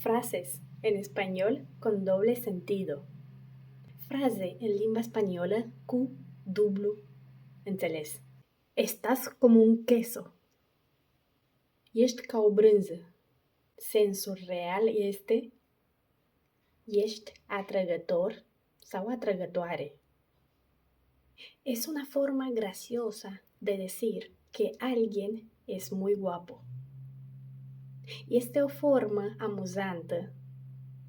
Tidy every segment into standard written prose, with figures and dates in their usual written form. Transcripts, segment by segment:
Frases en español con doble sentido. Frase în limba spaniolă cu dublu înțeles. Estás como un queso. Ești ca o brânză. Sensul real este ești atrăgător sau atrăgătoare. Es una forma graciosa de decir que alguien es muy guapo. Este o formă amuzantă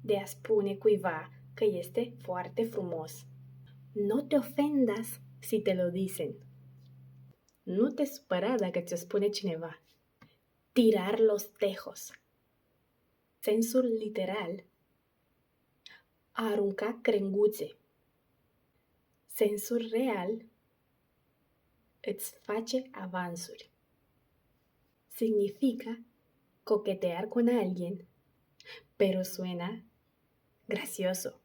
de a spune cuiva că este foarte frumos. No te ofendas si te lo dicen. Nu te supăra dacă ți-o spune cineva. Tirar los tejos. Sensul literal. A arunca crenguțe. Sensul real. Îți face avansuri. Significa coquetear con alguien, pero suena gracioso.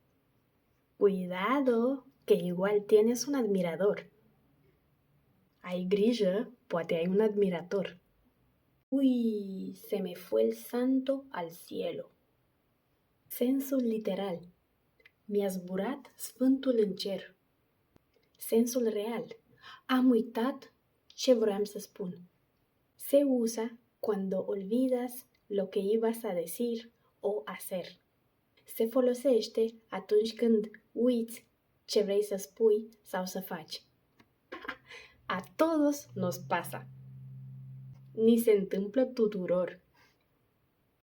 Cuidado, que igual tienes un admirador. Ai grijă, poate ai un admirator. Uy, se me fue el santo al cielo. Sensul literal. Mi-a zburat sfântul în cer. Sensul real. Am uitat ce vroiam să spun. Se usa cuando olvidas lo que ibas a decir o hacer. Se folosește atunci când uiți ce vrei să spui sau să faci. A todos nos pasa. Ni se întâmplă tuturor.